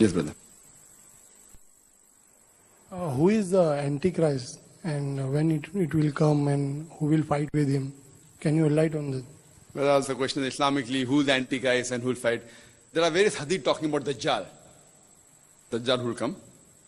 Yes, brother. Who is the Antichrist and when it will come and who will fight with him? Can you enlighten on this? Well, that's the question Islamically, who's the Antichrist and who'll fight? There are various hadith talking about Dajjal. Dajjal who will come,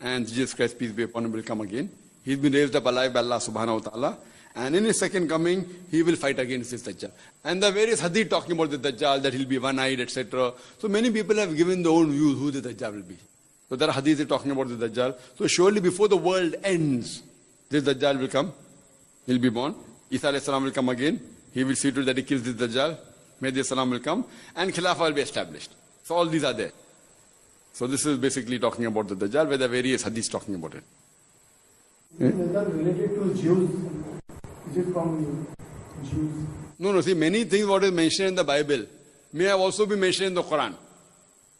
and Jesus Christ, peace be upon him, will come again. He's been raised up alive by Allah subhanahu wa ta'ala, and in his second coming, he will fight against this Dajjal. And the various hadith talking about the Dajjal, that he'll be one-eyed, etc. So many people have given their own views who the Dajjal will be. So there are hadiths talking about the Dajjal. So surely before the world ends, this Dajjal will come. He'll be born. Isa alayhi salam will come again. He will see to it that he kills this Dajjal. Mahdi salam will come. And Khilafah will be established. So all these are there. So this is basically talking about the Dajjal, where there are various hadiths talking about it. Is that related to Jews? Is it from Jews? No, see, many things what is mentioned in the Bible may have also been mentioned in the Quran.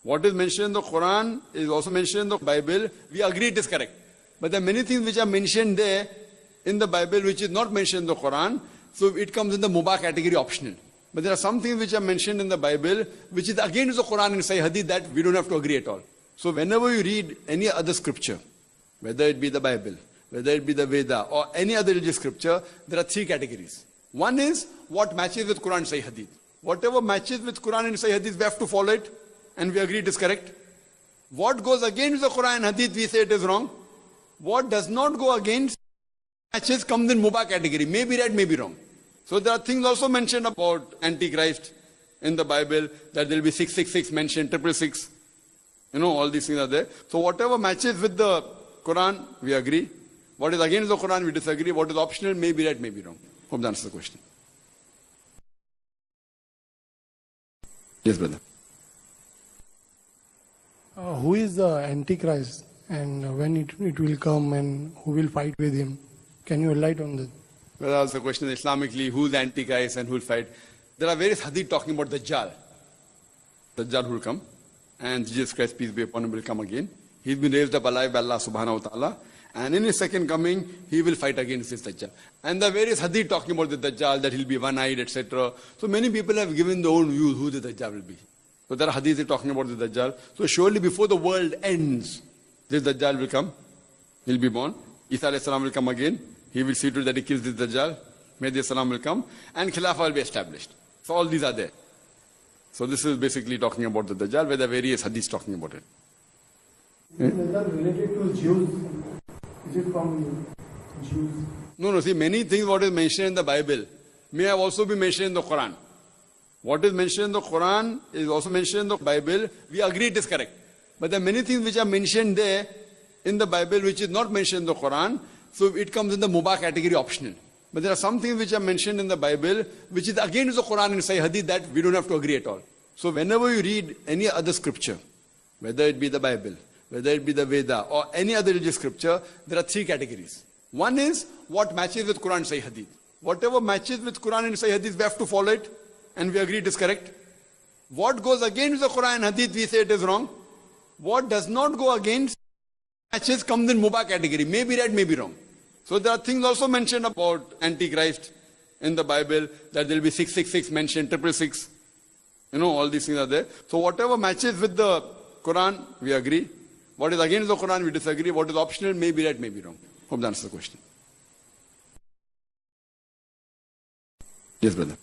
What is mentioned in the Quran is also mentioned in the Bible. We agree it is correct. But there are many things which are mentioned there in the Bible which is not mentioned in the Quran. So it comes in the Mubah category, optional. But there are some things which are mentioned in the Bible which is against the Quran and Sahih Hadith that we don't have to agree at all. So whenever you read any other scripture, whether it be the Bible, whether it be the Veda or any other religious scripture, there are three categories. One is what matches with Quran and Sahih Hadith. Whatever matches with Quran and Sahih Hadith, we have to follow it and we agree it is correct. What goes against the Quran and Hadith, we say it is wrong. What does not go against matches comes in Mubah category. May be right, may be wrong. So there are things also mentioned about Antichrist in the Bible, that there will be 666 mentioned, 666. You know, all these things are there. So whatever matches with the Quran, we agree. What is against the Quran, we disagree. What is optional, may be right, may be wrong. Hope that answers the question. Yes, brother. Who is the Antichrist and when it will come and who will fight with him? Can you enlighten on this? Well, that's the question Islamically, who's the Antichrist and who'll fight? There are various hadith talking about Dajjal. Dajjal who will come, and Jesus Christ, peace be upon him, will come again. He's been raised up alive by Allah subhanahu wa ta'ala, and in his second coming, he will fight against this Dajjal. And there are various hadith talking about the Dajjal, that he'll be one-eyed, etc. So many people have given their own views who the Dajjal will be. So there are hadiths talking about the Dajjal. So surely before the world ends, this Dajjal will come. He'll be born. Isa alayhi salam will come again. He will see to it that he kills this Dajjal. Mahdi salam will come. And Khilafah will be established. So all these are there. So this is basically talking about the Dajjal, where there are various hadiths talking about it. Is that related to Jews? Is it from Jews? No, see, many things what is mentioned in the Bible may have also been mentioned in the Quran. What is mentioned in the Quran is also mentioned in the Bible. We agree it is correct. But there are many things which are mentioned there in the Bible which is not mentioned in the Quran. So it comes in the Mubah category, optional. But there are some things which are mentioned in the Bible which is against the Quran and Sahih Hadith that we don't have to agree at all. So whenever you read any other scripture, whether it be the Bible, whether it be the Veda or any other religious scripture, there are three categories. One is what matches with Quran and Sahih Hadith. Whatever matches with Quran and Sahih Hadith, we have to follow it and we agree it is correct. What goes against the Quran and Hadith, we say it is wrong. What does not go against matches comes in Mubah category. May be right, may be wrong. So there are things also mentioned about Antichrist in the Bible, that there will be 666 mentioned, 666. You know, all these things are there. So whatever matches with the Quran, we agree. What is against the Quran, we disagree. What is optional, may be right, may be wrong. Hope that answers the question. Yes, brother.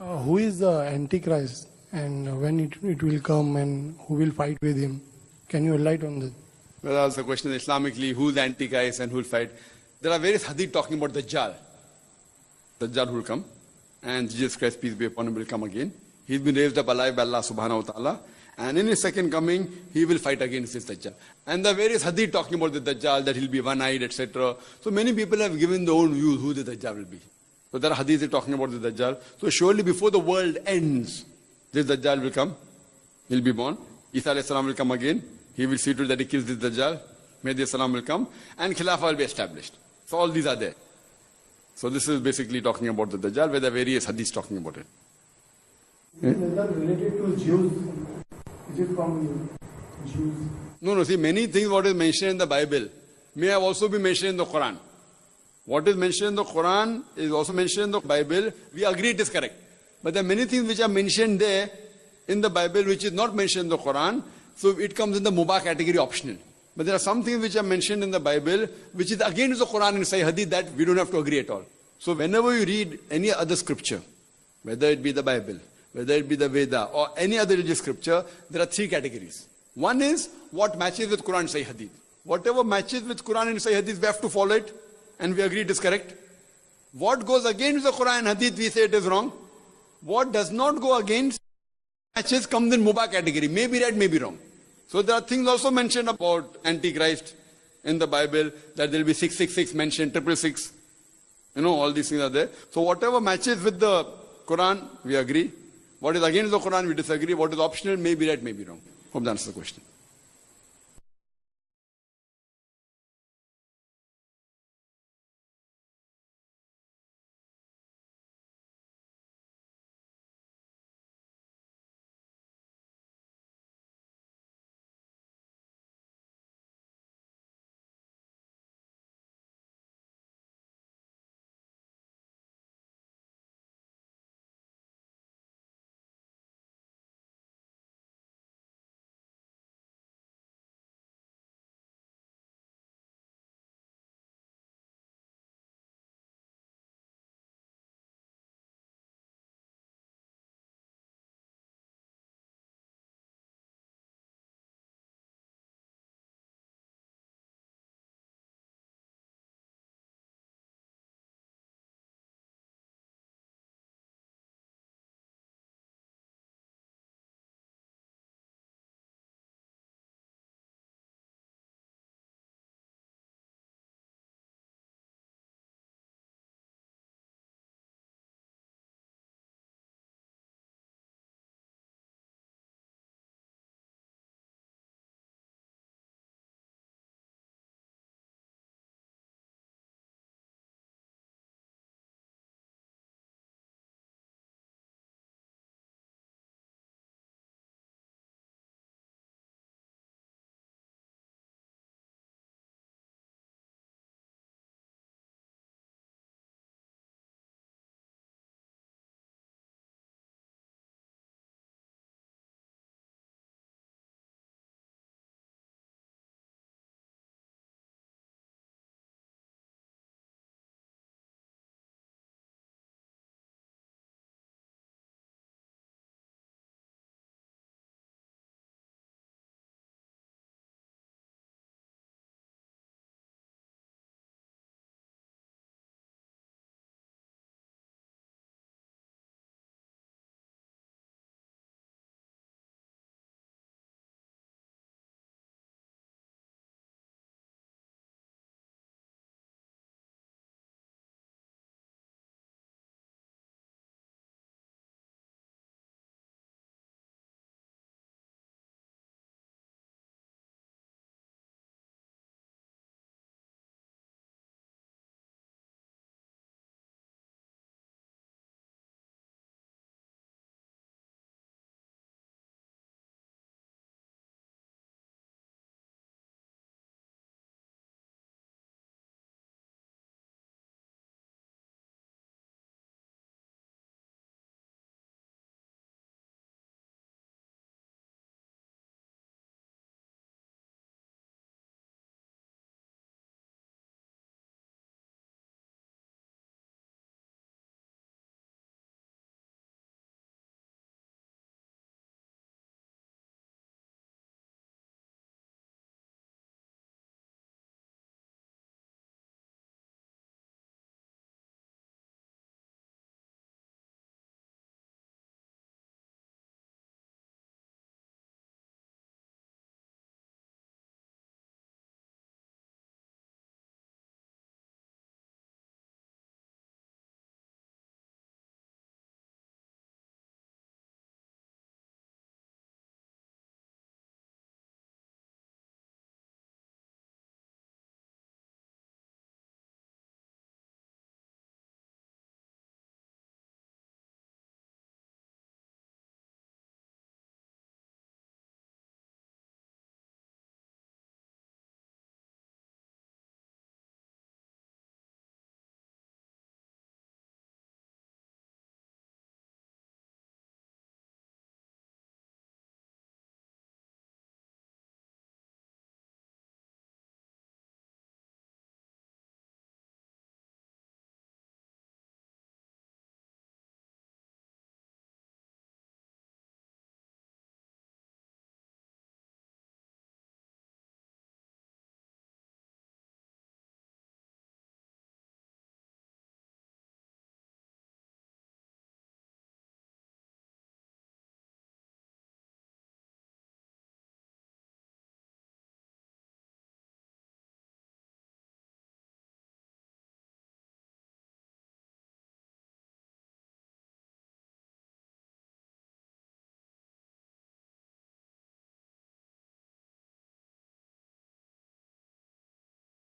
Who is the Antichrist and when it will come and who will fight with him? Can you enlighten on this? Well, that's the question Islamically, who's the Antichrist and who'll fight? There are various hadith talking about Dajjal. Dajjal who will come, and Jesus Christ, peace be upon him, will come again. He's been raised up alive by Allah subhanahu wa ta'ala, and in his second coming, he will fight against this Dajjal. And there are various hadith talking about the Dajjal, that he'll be one-eyed, etc. So many people have given their own views who the Dajjal will be. So there are hadiths talking about the Dajjal. So surely before the world ends, this Dajjal will come. He'll be born. Isa alayhi salam will come again. He will see to it that he kills this Dajjal. Mahdi salam will come. And Khilafah will be established. So all these are there. So this is basically talking about the Dajjal, where there are various hadiths talking about it. Is that related to Jews? Is it from Jews? No, see, many things what is mentioned in the Bible may have also been mentioned in the Quran. What is mentioned in the Quran is also mentioned in the Bible. We agree it is correct. But there are many things which are mentioned there in the Bible which is not mentioned in the Quran, so it comes in the Mubah category, optional. But there are some things which are mentioned in the Bible which is against the Quran and Sahih Hadith that we don't have to agree at all. So whenever you read any other scripture, whether it be the Bible, whether it be the Veda or any other religious scripture, there are three categories. One is what matches with Quran and Sahih Hadith. Whatever matches with Quran and Sahih Hadith, we have to follow it and we agree it is correct. What goes against the Quran and Hadith, we say it is wrong. What does not go against matches comes in Mubah category. May be right, may be wrong. So there are things also mentioned about Antichrist in the Bible, that there will be 666 mentioned, 666. All these things are there. So whatever matches with the Quran, we agree. What is against the Quran, we disagree. What is optional, may be right, may be wrong. Hope that answers the question.